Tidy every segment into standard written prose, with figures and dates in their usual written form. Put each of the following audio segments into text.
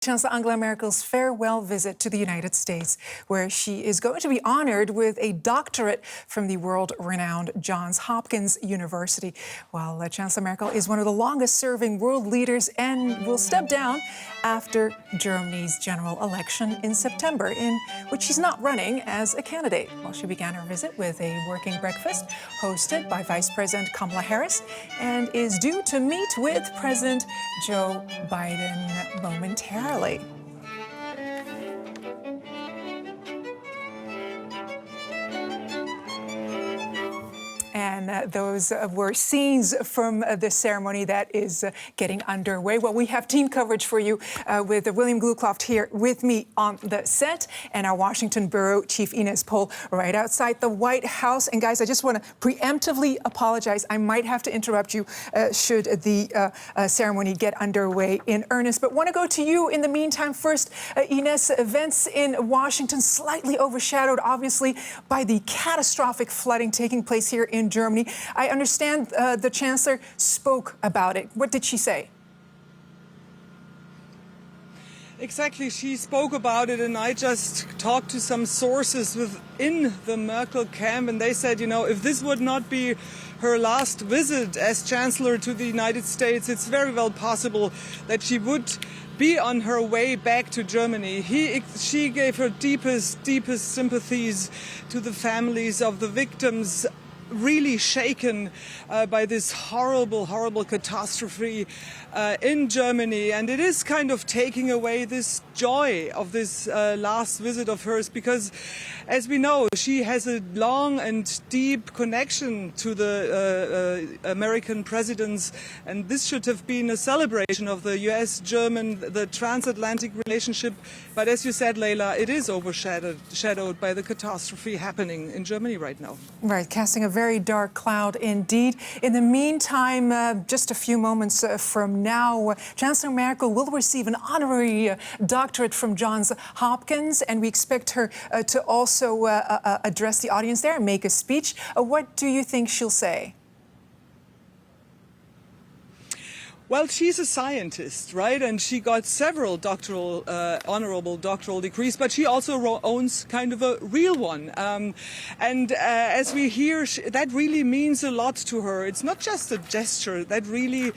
Chancellor Angela Merkel's farewell visit to the United States, where she is going to be honored with a doctorate from the world-renowned Johns Hopkins University. While Chancellor Merkel is one of the longest-serving world leaders and will step down after Germany's general election in September, in which she's not running as a candidate. Well, she began her visit with a working breakfast hosted by Vice President Kamala Harris and is due to meet with President Joe Biden momentarily. And those were scenes from the ceremony that is getting underway. Well, we have team coverage for you with William Glucloft here with me on the set and our Washington Bureau Chief Ines Pohl right outside the White House. And guys, I just want to preemptively apologize. I might have to interrupt you should the ceremony get underway in earnest. But want to go to you in the meantime. First, Ines, events in Washington slightly overshadowed, obviously, by the catastrophic flooding taking place here in Germany. I understand the Chancellor spoke about it. What did she say? Exactly, she spoke about it, and I just talked to some sources within the Merkel camp, and they said, you know, if this would not be her last visit as Chancellor to the United States, it's very well possible that she would be on her way back to Germany. She gave her deepest sympathies to the families of the victims, really shaken by this horrible catastrophe in Germany. And it is kind of taking away this joy of this last visit of hers, because as we know, she has a long and deep connection to the American presidents, and this should have been a celebration of the US-German, the transatlantic relationship. But as you said, Leila, it is overshadowed by the catastrophe happening in Germany right now. Right, casting a very dark cloud indeed. In the meantime, just a few moments from now, Chancellor Merkel will receive an honorary doctorate from Johns Hopkins, and we expect her to also address the audience there and make a speech. What do you think she'll say? Well, she's a scientist, right? And she got several honorable doctoral degrees, but she also owns kind of a real one. As we hear, that really means a lot to her. It's not just a gesture. That really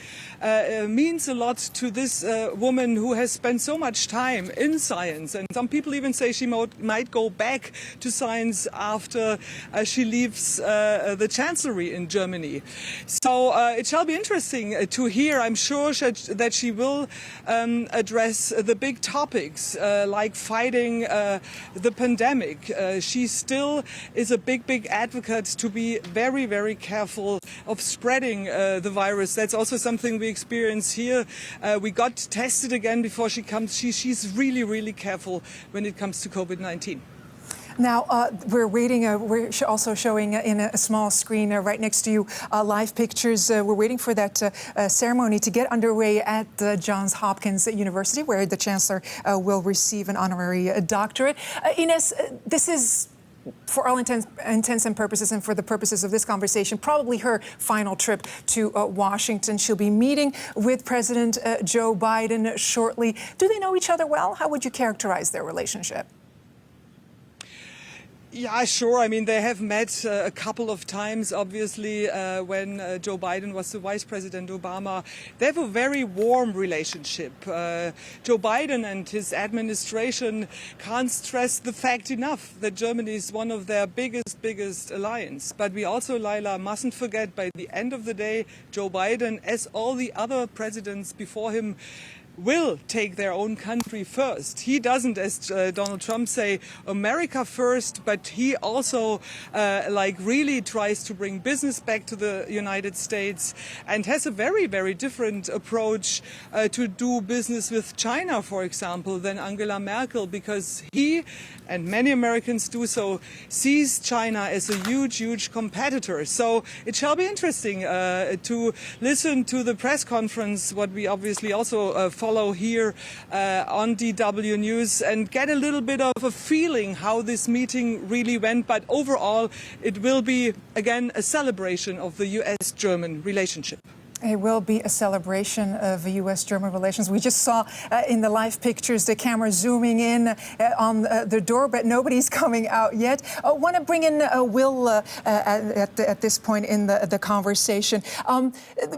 means a lot to this woman who has spent so much time in science. And some people even say she might go back to science after she leaves the chancellery in Germany. So it shall be interesting to hear. I'm sure that she will address the big topics like fighting the pandemic. She still is a big advocate to be very careful of spreading the virus. That's also something we experience here. We got tested again before she comes. She's really careful when it comes to COVID-19. Now, we're waiting, we're also showing in a small screen right next to you live pictures. We're waiting for that ceremony to get underway at Johns Hopkins University, where the Chancellor will receive an honorary doctorate. Ines, this is, for all intents and purposes, and for the purposes of this conversation, probably her final trip to Washington. She'll be meeting with President Joe Biden shortly. Do they know each other well? How would you characterize their relationship? Yeah, sure. I mean, they have met a couple of times, obviously, when Joe Biden was the Vice President Obama. They have a very warm relationship. Joe Biden and his administration can't stress the fact enough that Germany is one of their biggest alliance. But we also, Leila, mustn't forget, by the end of the day, Joe Biden, as all the other presidents before him, will take their own country first. He doesn't, as Donald Trump say, America first, but he also really tries to bring business back to the United States and has a very different approach to do business with China, for example, than Angela Merkel, because he, and many Americans do so, sees China as a huge competitor. So it shall be interesting to listen to the press conference, what we obviously also follow here on DW News, and get a little bit of a feeling how this meeting really went. But overall, it will be, again, a celebration of the US-German relationship. It will be a celebration of U.S.-German relations. We just saw in the live pictures the camera zooming in on the door, but nobody's coming out yet. I want to bring in Will at this point in the conversation.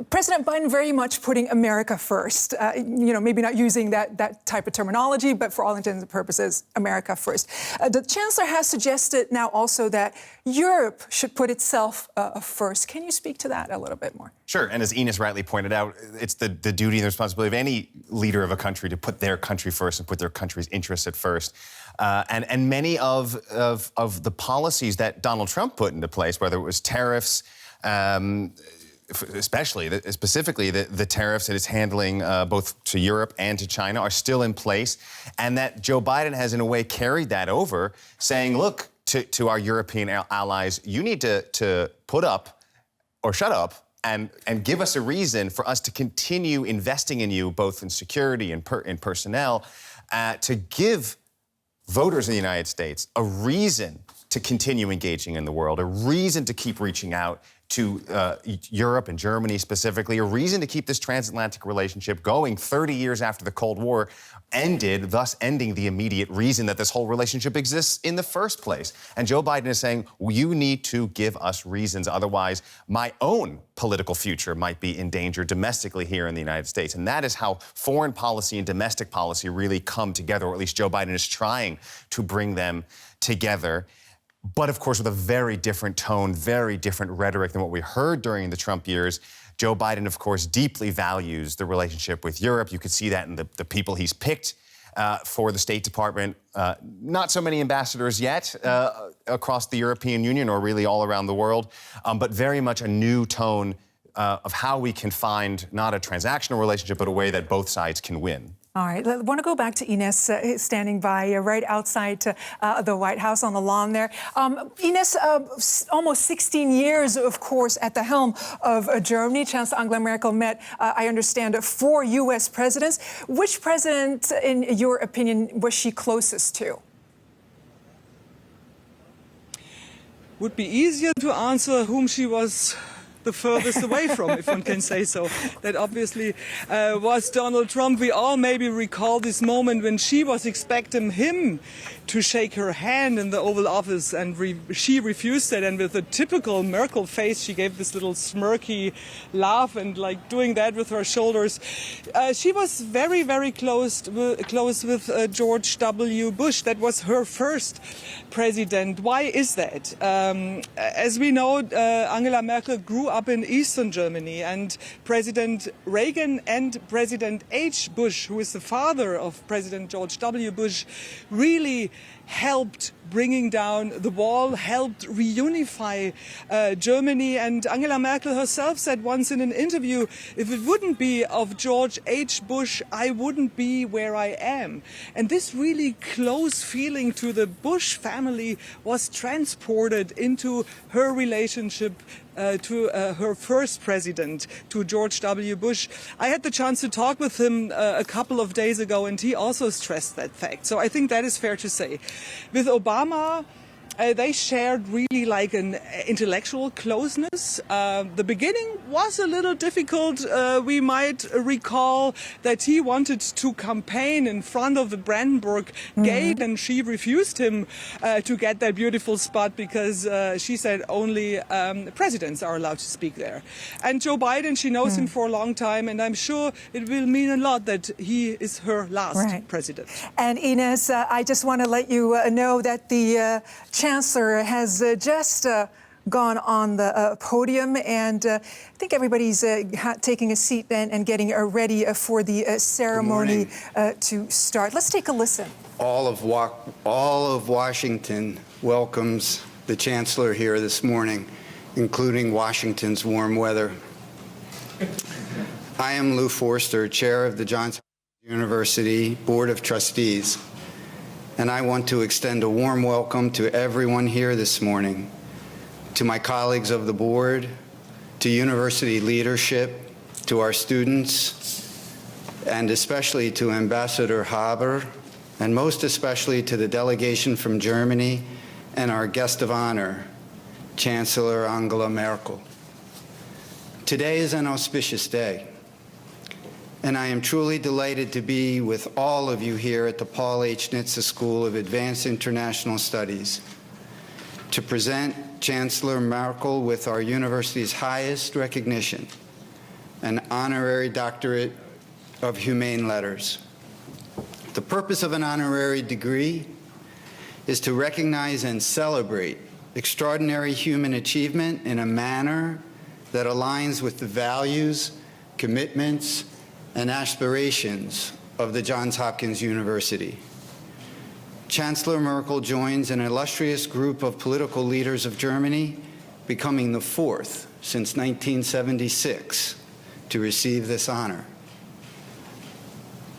President Biden very much putting America first. Maybe not using that type of terminology, but for all intents and purposes, America first. The Chancellor has suggested now also that Europe should put itself first. Can you speak to that a little bit more? Sure, and as Ines rightly pointed out, it's the duty and the responsibility of any leader of a country to put their country first and put their country's interests at first. And many of the policies that Donald Trump put into place, whether it was tariffs, specifically the tariffs that it's handling both to Europe and to China, are still in place, and that Joe Biden has in a way carried that over, saying, look, to our European allies, you need to put up or shut up and give us a reason for us to continue investing in you, both in security and in personnel, to give voters in the United States a reason to continue engaging in the world, a reason to keep reaching out to Europe and Germany specifically, a reason to keep this transatlantic relationship going 30 years after the Cold War ended, thus ending the immediate reason that this whole relationship exists in the first place. And Joe Biden is saying, well, you need to give us reasons, otherwise my own political future might be in danger domestically here in the United States. And that is how foreign policy and domestic policy really come together, or at least Joe Biden is trying to bring them together. But of course, with a very different tone, very different rhetoric than what we heard during the Trump years. Joe Biden, of course, deeply values the relationship with Europe. You could see that in the people he's picked for the State Department. Not so many ambassadors yet across the European Union or really all around the world, but very much a new tone of how we can find not a transactional relationship, but a way that both sides can win. All right, I want to go back to Ines standing by right outside the White House on the lawn there. Ines, almost 16 years, of course, at the helm of Germany. Chancellor Angela Merkel met, I understand, 4 U.S. presidents. Which president, in your opinion, was she closest to? Would be easier to answer whom she was the furthest away from, if one can say so. That obviously was Donald Trump. We all maybe recall this moment when she was expecting him to shake her hand in the Oval Office, and she refused it, and with a typical Merkel face, she gave this little smirky laugh and like doing that with her shoulders. She was very, very close with George W. Bush. That was her first president. Why is that? As we know, Angela Merkel grew up in Eastern Germany, and President Reagan and President H. Bush, who is the father of President George W. Bush, really helped bringing down the wall, helped reunify Germany. And Angela Merkel herself said once in an interview, if it wouldn't be of George H. Bush, I wouldn't be where I am. And this really close feeling to the Bush family was transported into her relationship to her first president, to George W. Bush. I had the chance to talk with him a couple of days ago, and he also stressed that fact. So I think that is fair to say. With Obama, they shared really like an intellectual closeness. The beginning was a little difficult. We might recall that he wanted to campaign in front of the Brandenburg Gate, and she refused him to get that beautiful spot because she said only presidents are allowed to speak there. And Joe Biden, she knows him for a long time, and I'm sure it will mean a lot that he is her last president. And Ines, I just want to let you know that the Chancellor has just gone on the podium, and I think everybody's taking a seat and getting ready for the ceremony to start. Let's take a listen. All of Washington welcomes the Chancellor here this morning, including Washington's warm weather. I am Lou Forster, Chair of the Johns Hopkins University Board of Trustees, and I want to extend a warm welcome to everyone here this morning, to my colleagues of the board, to university leadership, to our students, and especially to Ambassador Haber, and most especially to the delegation from Germany and our guest of honor, Chancellor Angela Merkel. Today is an auspicious day, and I am truly delighted to be with all of you here at the Paul H. Nitze School of Advanced International Studies to present Chancellor Merkel with our university's highest recognition, an honorary Doctorate of Humane Letters. The purpose of an honorary degree is to recognize and celebrate extraordinary human achievement in a manner that aligns with the values, commitments, and aspirations of the Johns Hopkins University. Chancellor Merkel joins an illustrious group of political leaders of Germany, becoming the fourth since 1976 to receive this honor.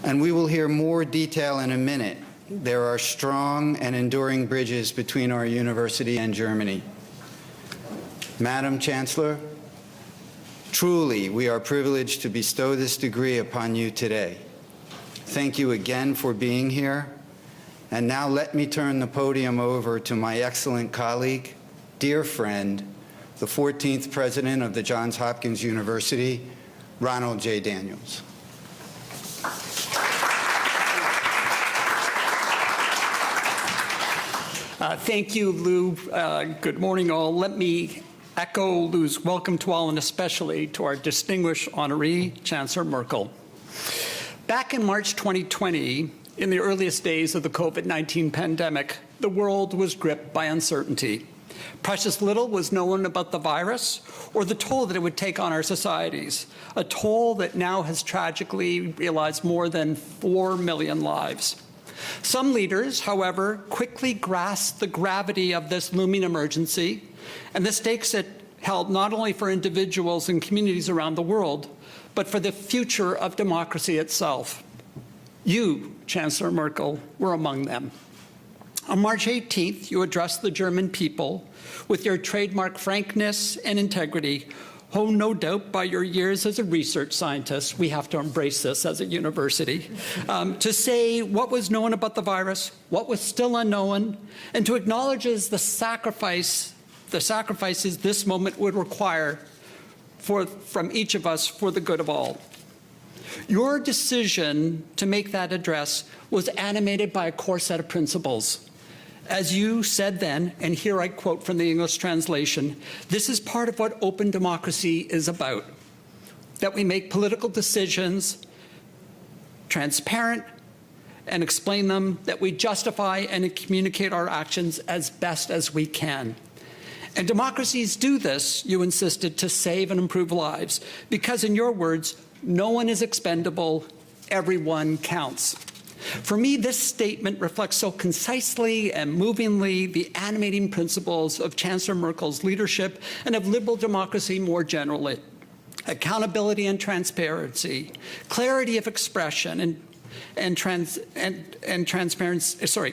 And we will hear more detail in a minute. There are strong and enduring bridges between our university and Germany. Madam Chancellor, truly we are privileged to bestow this degree upon you today. Thank you again for being here. And now let me turn the podium over to my excellent colleague, dear friend, the 14th President of the Johns Hopkins University, Ronald J. Daniels. Thank you, Lou. Good morning, all. Let me echo Lou's welcome to all, and especially to our distinguished honoree, Chancellor Merkel. Back in March 2020, in the earliest days of the COVID-19 pandemic, the world was gripped by uncertainty. Precious little was known about the virus or the toll that it would take on our societies, a toll that now has tragically realized more than 4 million lives. Some leaders, however, quickly grasped the gravity of this looming emergency and the stakes it held not only for individuals and communities around the world, but for the future of democracy itself. You, Chancellor Merkel, were among them. On March 18th, you addressed the German people with your trademark frankness and integrity, honed no doubt by your years as a research scientist. We have to embrace this as a university. To say what was known about the virus, what was still unknown, and to acknowledge the sacrifices this moment would require from each of us for the good of all. Your decision to make that address was animated by a core set of principles. As you said then, and here I quote from the English translation, this is part of what open democracy is about, that we make political decisions transparent and explain them, that we justify and communicate our actions as best as we can. And democracies do this, you insisted, to save and improve lives, because in your words, no one is expendable, everyone counts. For me, this statement reflects so concisely and movingly the animating principles of Chancellor Merkel's leadership and of liberal democracy more generally. Accountability and transparency, clarity of expression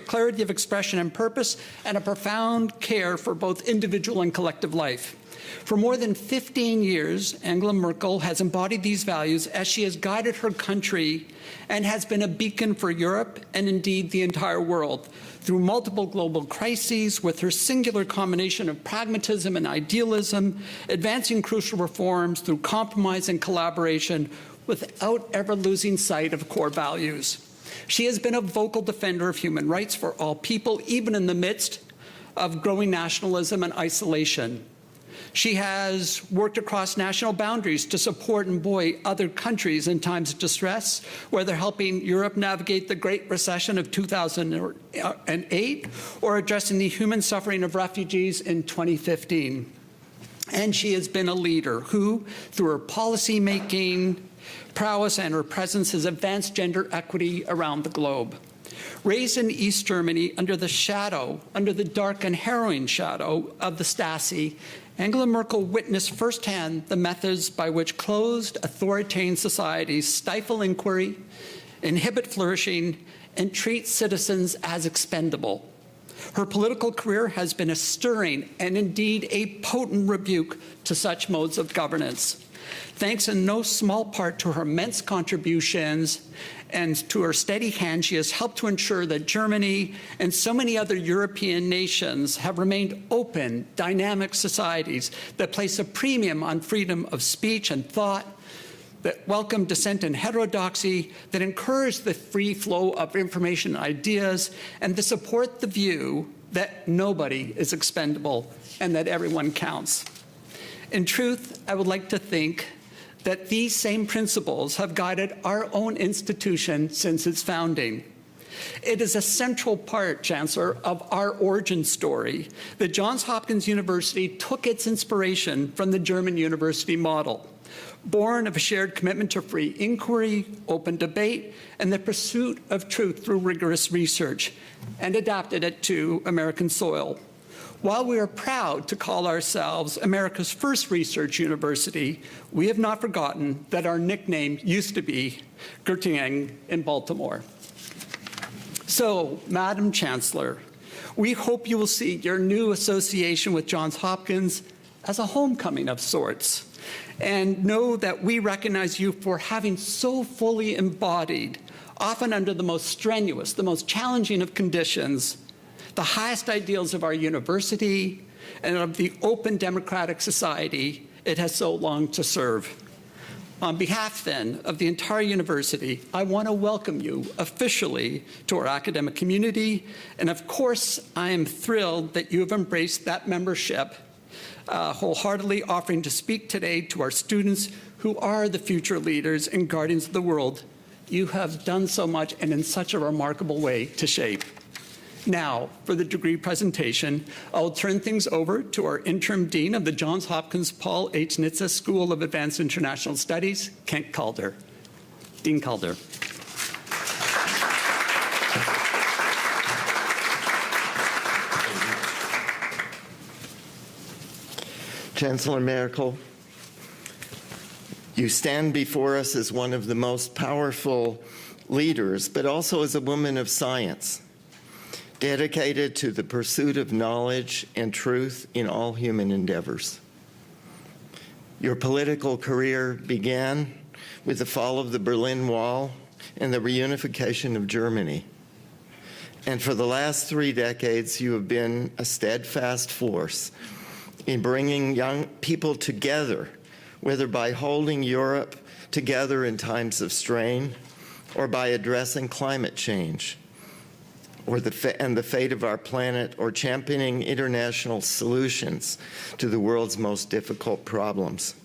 clarity of expression and purpose, and a profound care for both individual and collective life. For more than 15 years, Angela Merkel has embodied these values as she has guided her country and has been a beacon for Europe and indeed the entire world through multiple global crises with her singular combination of pragmatism and idealism, advancing crucial reforms through compromise and collaboration without ever losing sight of core values. She has been a vocal defender of human rights for all people, even in the midst of growing nationalism and isolation. She has worked across national boundaries to support and buoy other countries in times of distress, whether helping Europe navigate the Great Recession of 2008 or addressing the human suffering of refugees in 2015. And she has been a leader who, through her policy-making prowess and her presence, has advanced gender equity around the globe. Raised in East Germany under the dark and harrowing shadow of the Stasi, Angela Merkel witnessed firsthand the methods by which closed, authoritarian societies stifle inquiry, inhibit flourishing, and treat citizens as expendable. Her political career has been a stirring and indeed a potent rebuke to such modes of governance. Thanks in no small part to her immense contributions and to her steady hand, she has helped to ensure that Germany and so many other European nations have remained open, dynamic societies that place a premium on freedom of speech and thought, that welcome dissent and heterodoxy, that encourage the free flow of information and ideas, and to support the view that nobody is expendable and that everyone counts. In truth, I would like to think that these same principles have guided our own institution since its founding. It is a central part, Chancellor, of our origin story that Johns Hopkins University took its inspiration from the German university model, born of a shared commitment to free inquiry, open debate, and the pursuit of truth through rigorous research, and adapted it to American soil. While we are proud to call ourselves America's first research university, we have not forgotten that our nickname used to be Göttingen in Baltimore. So, Madam Chancellor, we hope you will see your new association with Johns Hopkins as a homecoming of sorts, and know that we recognize you for having so fully embodied, often under the most strenuous, the most challenging of conditions, the highest ideals of our university and of the open democratic society it has so longed to serve. On behalf, then, of the entire university, I want to welcome you officially to our academic community, and of course, I am thrilled that you have embraced that membership, wholeheartedly offering to speak today to our students who are the future leaders and guardians of the world you have done so much and in such a remarkable way to shape. Now, for the degree presentation, I'll turn things over to our interim dean of the Johns Hopkins Paul H. Nitze School of Advanced International Studies, Kent Calder. Dean Calder. Chancellor Merkel, you stand before us as one of the most powerful leaders, but also as a woman of science, dedicated to the pursuit of knowledge and truth in all human endeavors. Your political career began with the fall of the Berlin Wall and the reunification of Germany. And for the last 3 decades, you have been a steadfast force in bringing young people together, whether by holding Europe together in times of strain or by addressing climate change or the fate of our planet, or championing international solutions to the world's most difficult problems.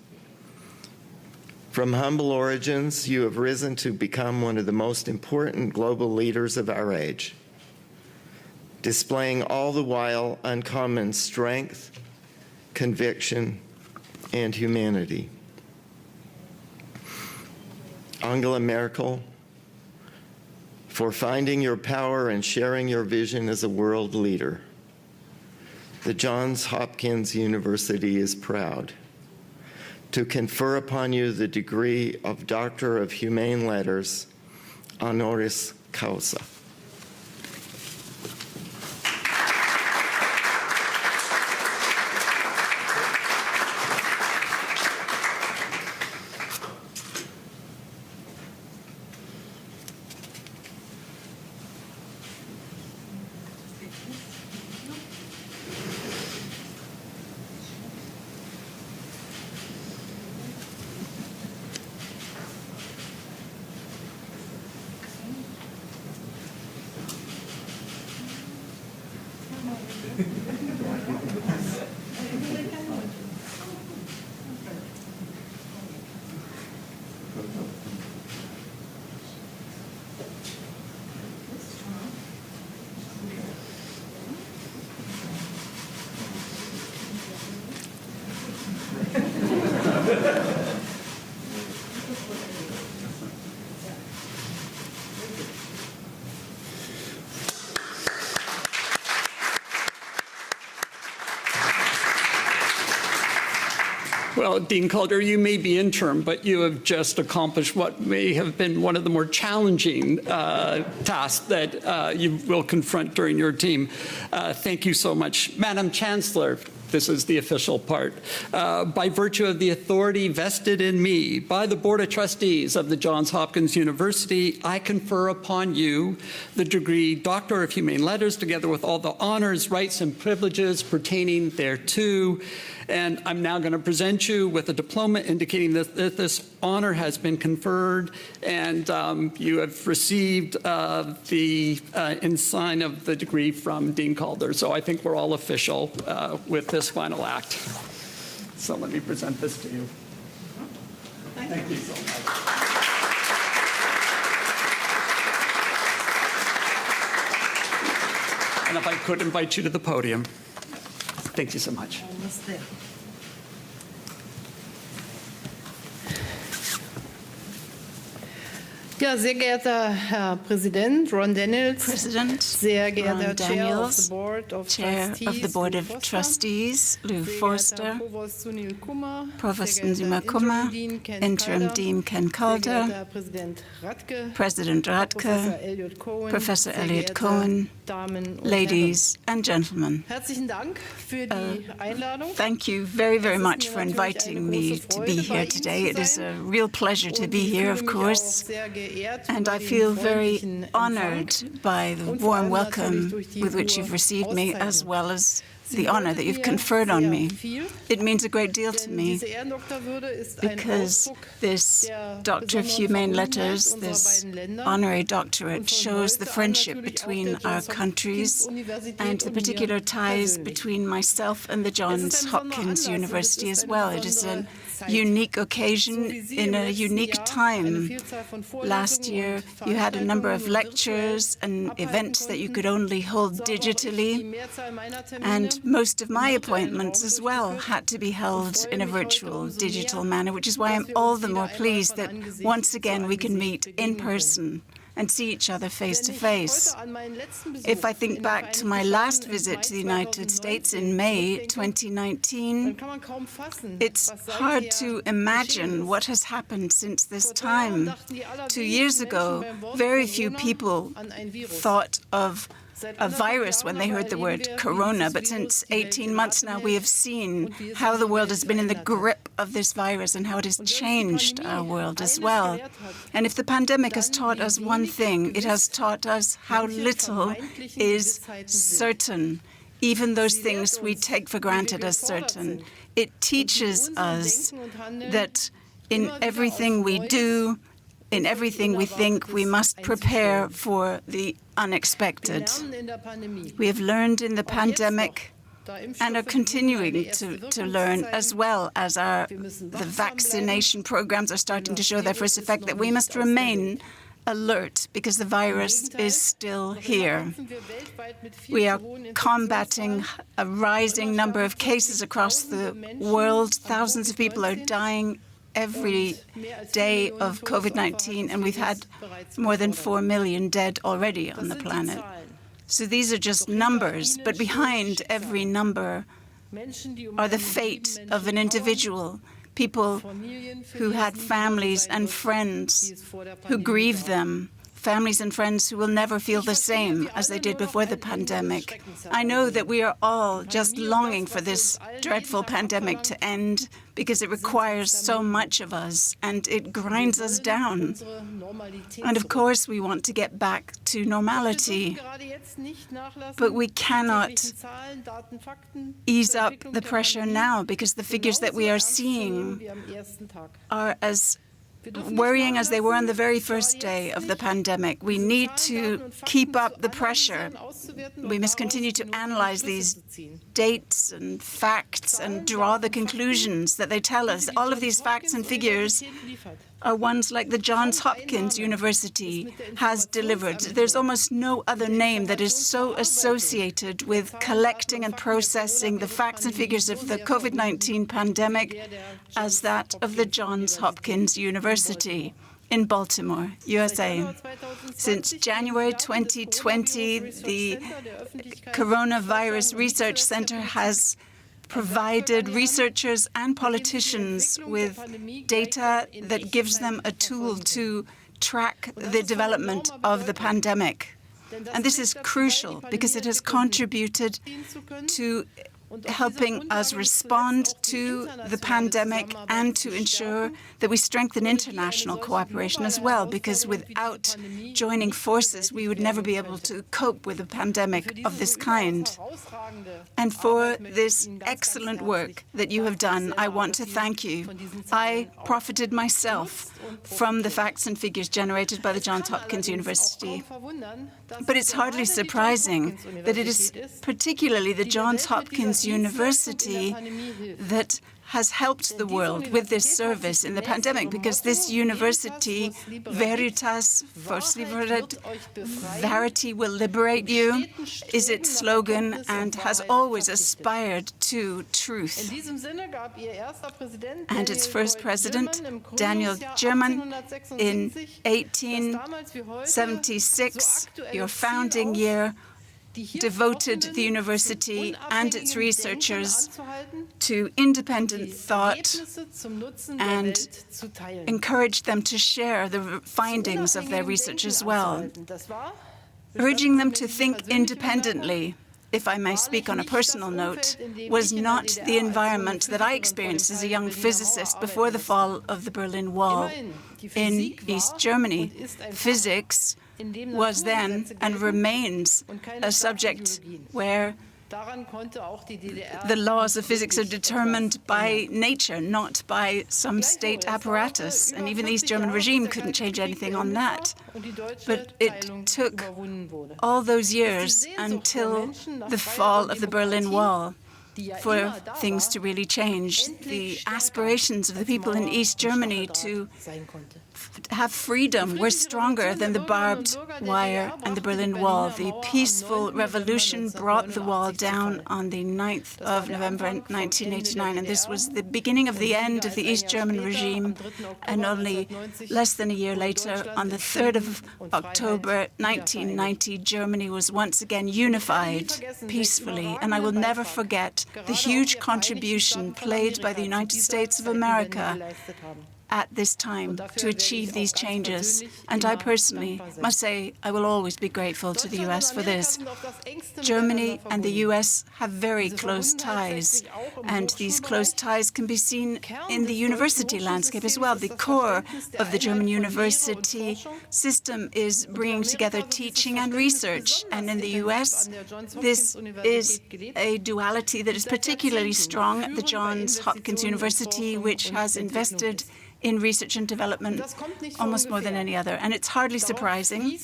From humble origins, you have risen to become one of the most important global leaders of our age, displaying all the while uncommon strength, conviction, and humanity. Angela Merkel, for finding your power and sharing your vision as a world leader, the Johns Hopkins University is proud to confer upon you the degree of Doctor of Humane Letters, honoris causa. Well, Dean Calder, you may be interim, but you have just accomplished what may have been one of the more challenging tasks that you will confront during your team. Thank you so much. Madam Chancellor, this is the official part. By virtue of the authority vested in me by the Board of Trustees of the Johns Hopkins University, I confer upon you the degree Doctor of Humane Letters, together with all the honors, rights, and privileges pertaining thereto. And I'm now going to present you with a diploma indicating that this honor has been conferred, and you have received the ensign of the degree from Dean Calder. So I think we're all official with this final act. So let me present this to you. Thank you so much. And if I could invite you to the podium. Thank you so much. Ja, sehr geehrter Herr Präsident Ron Daniels, sehr geehrter Chair of the Board of Trustees, Lou Forster, Provost Nzima Kumar, Interim Dean Ken Calder, President Radke, Professor Elliot Cohen, ladies and gentlemen. Thank you very, very much for inviting me to be here today. It is a real pleasure to be here, of course. And I feel very honored by the warm welcome with which you've received me, as well as the honor that you've conferred on me. It means a great deal to me because this Doctor of Humane Letters, this honorary doctorate, shows the friendship between our countries and the particular ties between myself and the Johns Hopkins University as well. It is a unique occasion in a unique time. Last year, you had a number of lectures and events that you could only hold digitally, and most of my appointments as well had to be held in a virtual, digital manner, which is why I'm all the more pleased that once again we can meet in person and see each other face to face. If I think back to my last visit to the United States in May 2019, it's hard to imagine what has happened since this time. 2 years ago, very few people thought of a virus when they heard the word corona, but since 18 months now we have seen how the world has been in the grip of this virus and how it has changed our world as well. And if the pandemic has taught us one thing, it has taught us how little is certain, even those things we take for granted as certain. It teaches us that in everything we do, in everything we think, we must prepare for the unexpected. We have learned in the pandemic and are continuing to learn, as well as the vaccination programs are starting to show their first effect, that we must remain alert because the virus is still here. We are combating a rising number of cases across the world. Thousands of people are dying every day of COVID-19, and we've had more than 4 million dead already on the planet. So these are just numbers, but behind every number are the fate of an individual, people who had families and friends who grieve them, families and friends who will never feel the same as they did before the pandemic. I know that we are all just longing for this dreadful pandemic to end because it requires so much of us and it grinds us down. And of course, we want to get back to normality. But we cannot ease up the pressure now because the figures that we are seeing are as worrying as they were on the very first day of the pandemic. We need to keep up the pressure. We must continue to analyze these dates and facts and draw the conclusions that they tell us. All of these facts and figures are ones like the Johns Hopkins University has delivered. There's almost no other name that is so associated with collecting and processing the facts and figures of the COVID-19 pandemic as that of the Johns Hopkins University in Baltimore, USA. Since January 2020, the Coronavirus Research Center has provided researchers and politicians with data that gives them a tool to track the development of the pandemic. And this is crucial because it has contributed to helping us respond to the pandemic and to ensure that we strengthen international cooperation as well, because without joining forces, we would never be able to cope with a pandemic of this kind. And for this excellent work that you have done, I want to thank you. I profited myself from the facts and figures generated by the Johns Hopkins University. But it's hardly surprising that it is particularly the Johns Hopkins University that has helped the world with this service in the pandemic, because this university, Veritas, firstly worded, Verity will liberate you, is its slogan, and has always aspired to truth. And its first president, Daniel German, in 1876, your founding year, devoted the university and its researchers to independent thought and encouraged them to share the findings of their research as well, urging them to think independently. If I may speak on a personal note, was not the environment that I experienced as a young physicist before the fall of the Berlin Wall in East Germany. Physics was then and remains a subject where the laws of physics are determined by nature, not by some state apparatus. And even the East German regime couldn't change anything on that. But it took all those years until the fall of the Berlin Wall for things to really change. The aspirations of the people in East Germany to have freedom were stronger than the barbed wire and the Berlin Wall. The peaceful revolution brought the wall down on the 9th of November 1989, and this was the beginning of the end of the East German regime. And only less than a year later, on the 3rd of October 1990, Germany was once again unified peacefully. And I will never forget the huge contribution played by the United States of America at this time to achieve these changes. And I personally must say I will always be grateful to the U.S. for this. Germany and the U.S. have very close ties, and these close ties can be seen in the university landscape as well. The core of the German university system is bringing together teaching and research, and in the U.S. this is a duality that is particularly strong at the Johns Hopkins University, which has invested in research and development almost more than any other. And it's hardly surprising.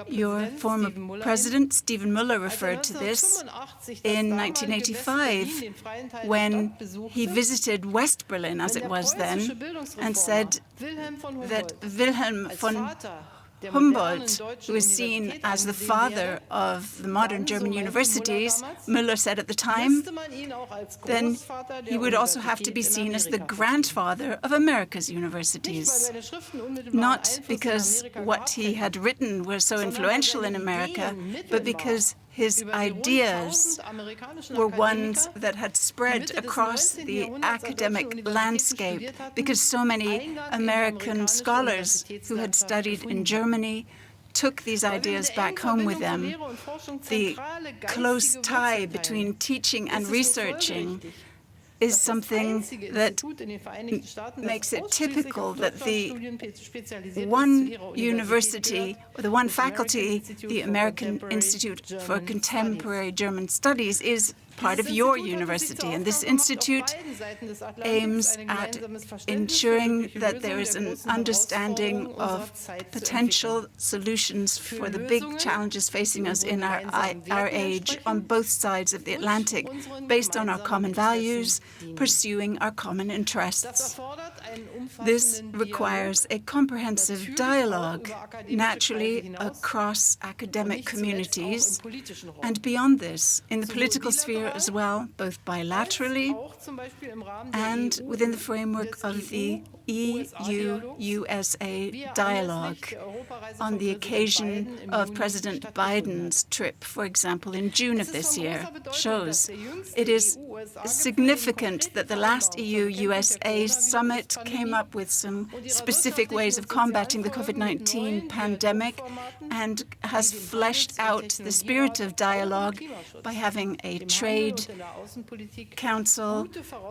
Your former president, Stephen Muller, referred to this in 1985 when he visited West Berlin, as it was then, and said that Wilhelm von Humboldt, who is seen as the father of the modern German universities, Müller said at the time, then he would also have to be seen as the grandfather of America's universities. Not because what he had written was so influential in America, but because his ideas were ones that had spread across the academic landscape, because so many American scholars who had studied in Germany took these ideas back home with them. The close tie between teaching and researching is something that makes it typical that the one university, or the one faculty, the American Institute for Contemporary German Studies, is part of your university. And this institute aims at ensuring that there is an understanding of potential solutions for the big challenges facing us in our age on both sides of the Atlantic, based on our common values, pursuing our common interests. This requires a comprehensive dialogue, naturally across academic communities, and beyond this, in the political sphere as well, both bilaterally and within the framework of the EU-USA dialogue on the occasion of President Biden's trip, for example, in June of this year, shows. It is significant that the last EU-USA summit came up with some specific ways of combating the COVID-19 pandemic and has fleshed out the spirit of dialogue by having a trade council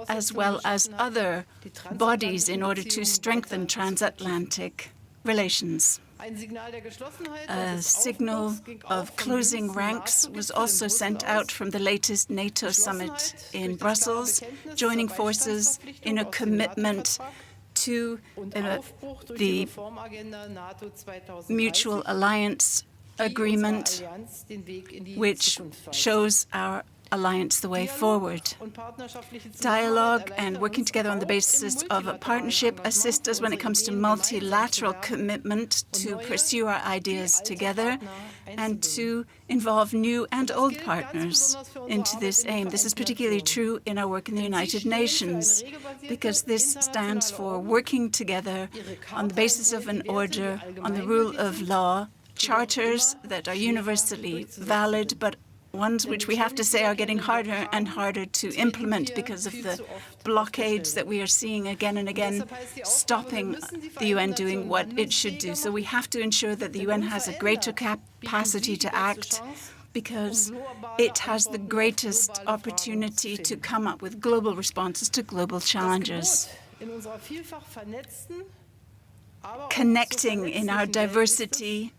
as well as other bodies in order to strengthen transatlantic relations. A signal of closing ranks was also sent out from the latest NATO summit in Brussels, joining forces in a commitment to the Mutual Alliance Agreement, which shows our alliance the way forward. Dialogue and working together on the basis of a partnership assist us when it comes to multilateral commitment to pursue our ideas together and to involve new and old partners into this aim. This is particularly true in our work in the United Nations, because this stands for working together on the basis of an order, on the rule of law, charters that are universally valid, but ones which we have to say are getting harder and harder to implement because of the blockades that we are seeing again and again, stopping the UN doing what it should do. So we have to ensure that the UN has a greater capacity to act, because it has the greatest opportunity to come up with global responses to global challenges. Connecting in our diversity,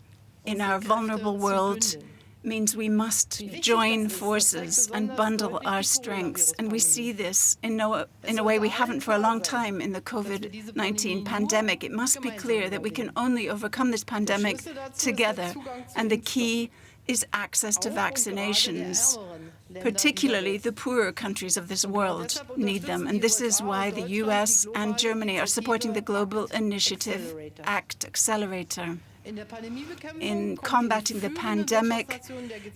in our vulnerable world, means we must join forces and bundle our strengths. And we see this in a way we haven't for a long time in the COVID-19 pandemic. It must be clear that we can only overcome this pandemic together. And the key is access to vaccinations. Particularly the poorer countries of this world need them. And this is why the US and Germany are supporting the global initiative ACT Accelerator. In combating the pandemic,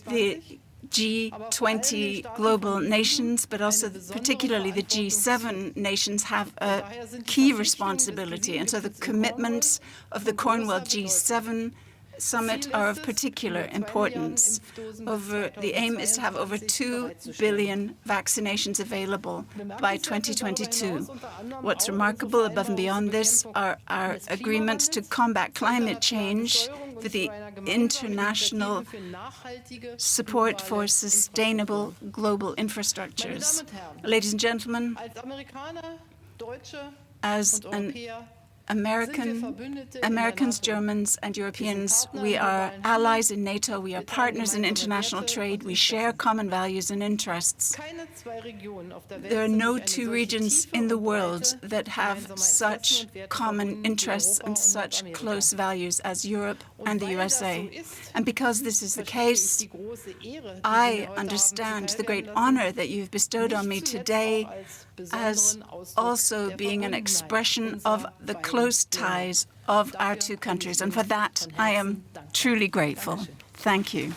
the G20 global nations, but also particularly the G7 nations, have a key responsibility. And so the commitments of the Cornwall G7 summit are of particular importance. The aim is to have over 2 billion vaccinations available by 2022. What's remarkable above and beyond this are our agreements to combat climate change for the international support for sustainable global infrastructures. Ladies and gentlemen, as Americans, Germans, and Europeans, we are allies in NATO, we are partners in international trade, we share common values and interests. There are no two regions in the world that have such common interests and such close values as Europe and the USA. And because this is the case, I understand the great honor that you've bestowed on me today as also being an expression of the close ties of our two countries. And for that, I am truly grateful. Thank you.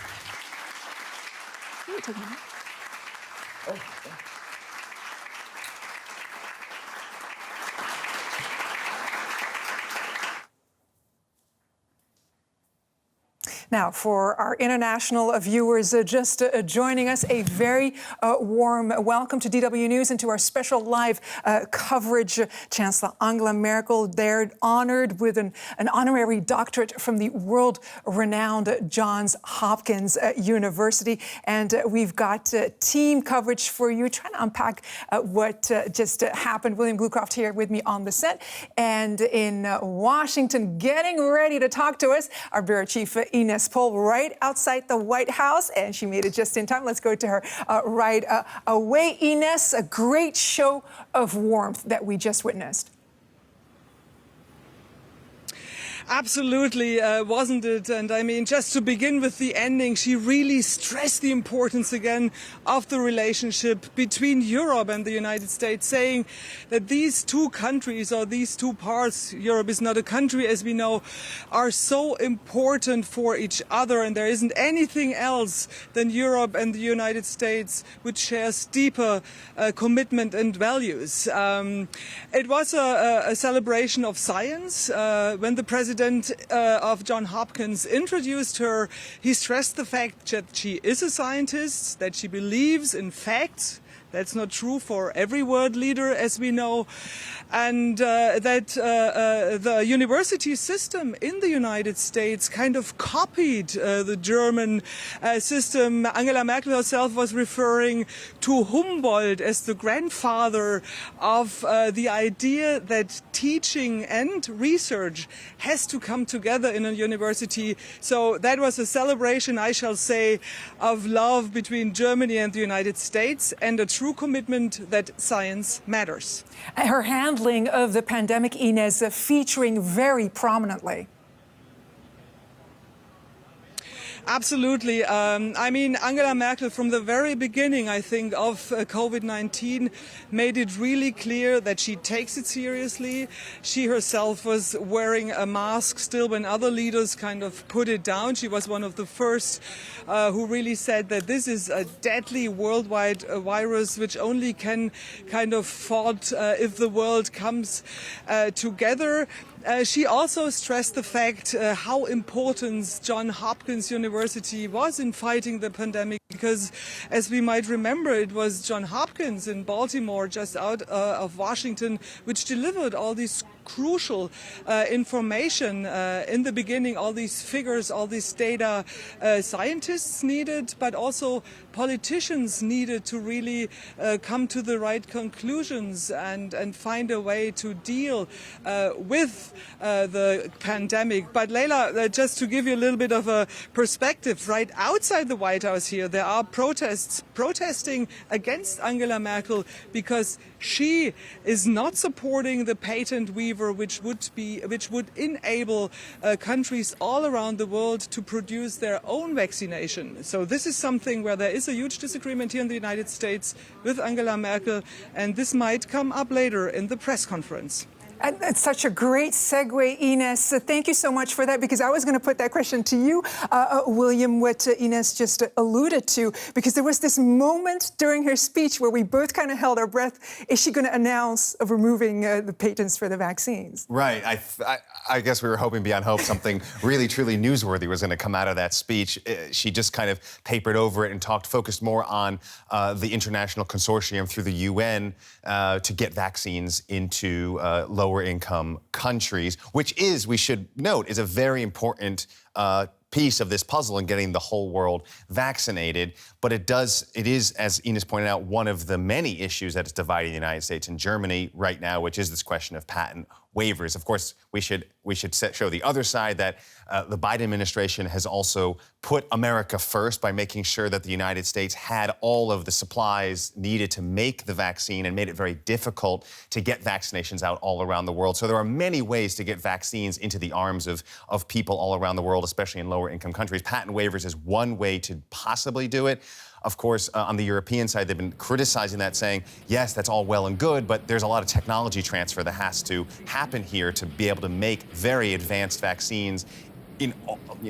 Now, for our international viewers just joining us, a very warm welcome to DW News and to our special live coverage. Chancellor Angela Merkel, they're honored with an honorary doctorate from the world-renowned Johns Hopkins University. And we've got team coverage for you, trying to unpack what just happened. William Glucroft here with me on the set. And in Washington, getting ready to talk to us, our bureau chief, Ines Pohl, right outside the White House, and she made it just in time. Let's go to her right away. Ines, a great show of warmth that we just witnessed. Absolutely, wasn't it? And I mean, just to begin with the ending, she really stressed the importance again of the relationship between Europe and the United States, saying that these two countries, or these two parts, Europe is not a country as we know, are so important for each other, and there isn't anything else than Europe and the United States which shares deeper commitment and values. It was a celebration of science. When the president of Johns Hopkins introduced her, he stressed the fact that she is a scientist, that she believes in facts, That's not true for every world leader, as we know. And that the university system in the United States kind of copied the German system. Angela Merkel herself was referring to Humboldt as the grandfather of the idea that teaching and research has to come together in a university. So that was a celebration, I shall say, of love between Germany and the United States and a true commitment that science matters. Her handling of the pandemic, Ines, featuring very prominently. Absolutely. I mean, Angela Merkel, from the very beginning, I think, of COVID-19, made it really clear that she takes it seriously. She herself was wearing a mask still when other leaders kind of put it down. She was one of the first who really said that this is a deadly worldwide virus which only can kind of fought if the world comes together. She also stressed the fact how important Johns Hopkins University was in fighting the pandemic, because, as we might remember, it was Johns Hopkins in Baltimore, just out of Washington, which delivered all these crucial information in the beginning, all these figures, all this data scientists needed, but also politicians needed to really come to the right conclusions and find a way to deal with the pandemic. But Leila, just to give you a little bit of a perspective, right outside the White House here, there are protesting against Angela Merkel because she is not supporting the patent weaver, which would enable countries all around the world to produce their own vaccination. So this is something where there is a huge disagreement here in the United States with Angela Merkel, and this might come up later in the press conference. And it's such a great segue, Ines. Thank you so much for that, because I was going to put that question to you, William, what Ines just alluded to, because there was this moment during her speech where we both kind of held our breath. Is she going to announce of removing the patents for the vaccines? Right. I guess we were hoping beyond hope something really, truly newsworthy was going to come out of that speech. She just kind of papered over it and focused more on the international consortium through the UN to get vaccines into lower-income countries, which is, we should note, is a very important piece of this puzzle in getting the whole world vaccinated. But it is, as Ines pointed out, one of the many issues that is dividing the United States and Germany right now, which is this question of patent waivers. Of course, we should show the other side that the Biden administration has also put America first by making sure that the United States had all of the supplies needed to make the vaccine and made it very difficult to get vaccinations out all around the world. So there are many ways to get vaccines into the arms of people all around the world, especially in lower income countries. Patent waivers is one way to possibly do it. Of course, on the European side, they've been criticizing that, saying, yes, that's all well and good, but there's a lot of technology transfer that has to happen here to be able to make very advanced vaccines in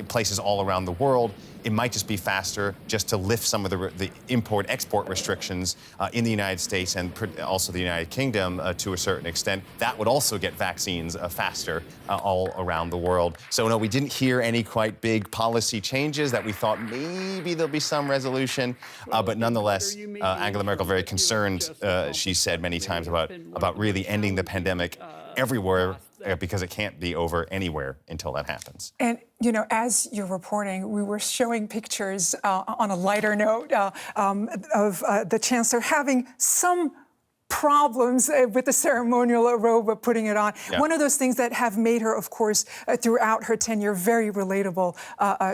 places all around the world. It might just be faster just to lift some of the import-export restrictions in the United States and also the United Kingdom to a certain extent. That would also get vaccines faster all around the world. So no, we didn't hear any quite big policy changes that we thought maybe there'll be some resolution. But nonetheless, Angela Merkel very concerned, she said many times, about really ending the pandemic everywhere, because it can't be over anywhere until that happens. And, you know, as you're reporting, we were showing pictures on a lighter note of the Chancellor having some problems with the ceremonial robe of putting it on. Yeah. One of those things that have made her, of course, throughout her tenure, very relatable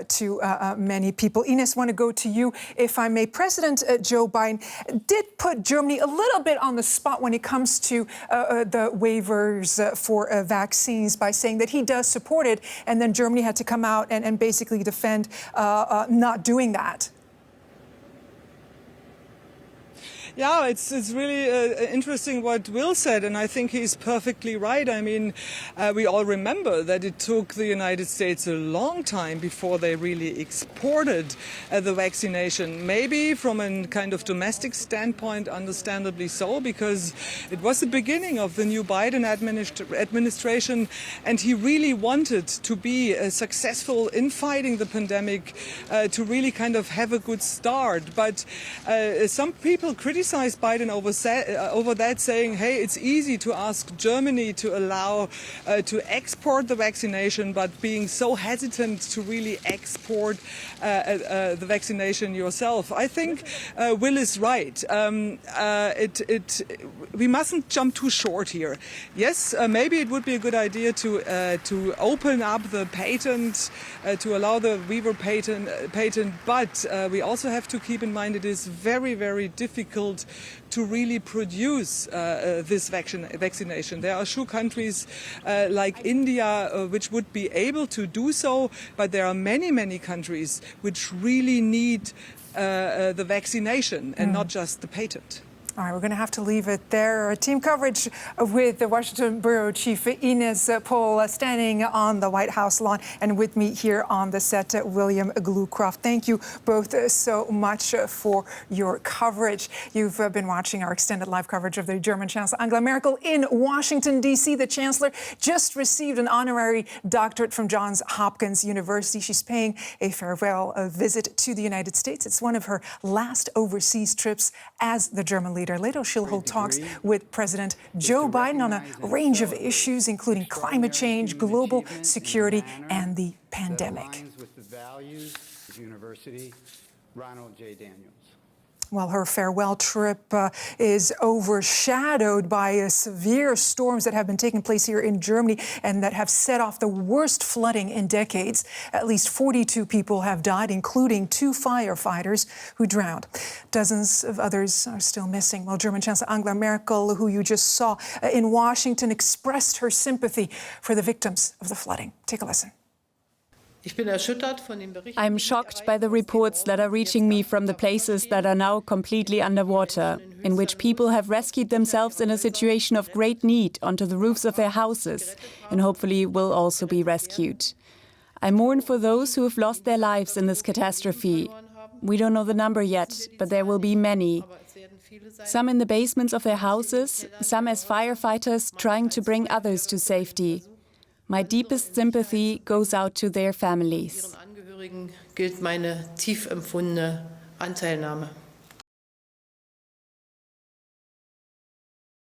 to many people. Ines, want to go to you, if I may. President Joe Biden did put Germany a little bit on the spot when it comes to the waivers for vaccines by saying that he does support it, and then Germany had to come out and basically defend not doing that. Yeah, it's really interesting what Will said, and I think he's perfectly right. I mean, we all remember that it took the United States a long time before they really exported the vaccination. Maybe from a kind of domestic standpoint, understandably so, because it was the beginning of the new Biden administration, and he really wanted to be successful in fighting the pandemic, to really kind of have a good start. But some people criticize criticized Biden over that, saying, hey, it's easy to ask Germany to allow to export the vaccination, but being so hesitant to really export the vaccination yourself. I think Will is right. We mustn't jump too short here. Yes, maybe it would be a good idea to open up the patent, to allow the Weaver patent, but we also have to keep in mind it is very, very difficult to really produce this vaccination. There are sure countries like India which would be able to do so, but there are many, many countries which really need the vaccination and not just the patent. All right, we're going to have to leave it there. Team coverage with the Washington Bureau Chief Ines Pohl standing on the White House lawn, and with me here on the set, William Glucroft. Thank you both so much for your coverage. You've been watching our extended live coverage of the German Chancellor Angela Merkel in Washington, D.C. The Chancellor just received an honorary doctorate from Johns Hopkins University. She's paying a farewell visit to the United States. It's one of her last overseas trips as the German leader. Later, she'll hold talks with President Joe Biden on a range of issues, including climate change, global security, and the pandemic. With the values of University, Ronald J. Daniels. Well, her farewell trip is overshadowed by severe storms that have been taking place here in Germany and that have set off the worst flooding in decades. At least 42 people have died, including 2 firefighters who drowned. Dozens of others are still missing. Well, German Chancellor Angela Merkel, who you just saw in Washington, expressed her sympathy for the victims of the flooding. Take a listen. I'm shocked by the reports that are reaching me from the places that are now completely underwater, in which people have rescued themselves in a situation of great need onto the roofs of their houses, and hopefully will also be rescued. I mourn for those who have lost their lives in this catastrophe. We don't know the number yet, but there will be many. Some in the basements of their houses, some as firefighters trying to bring others to safety. My deepest sympathy goes out to their families. Ihren Angehörigen gilt meine tief empfundene Anteilnahme.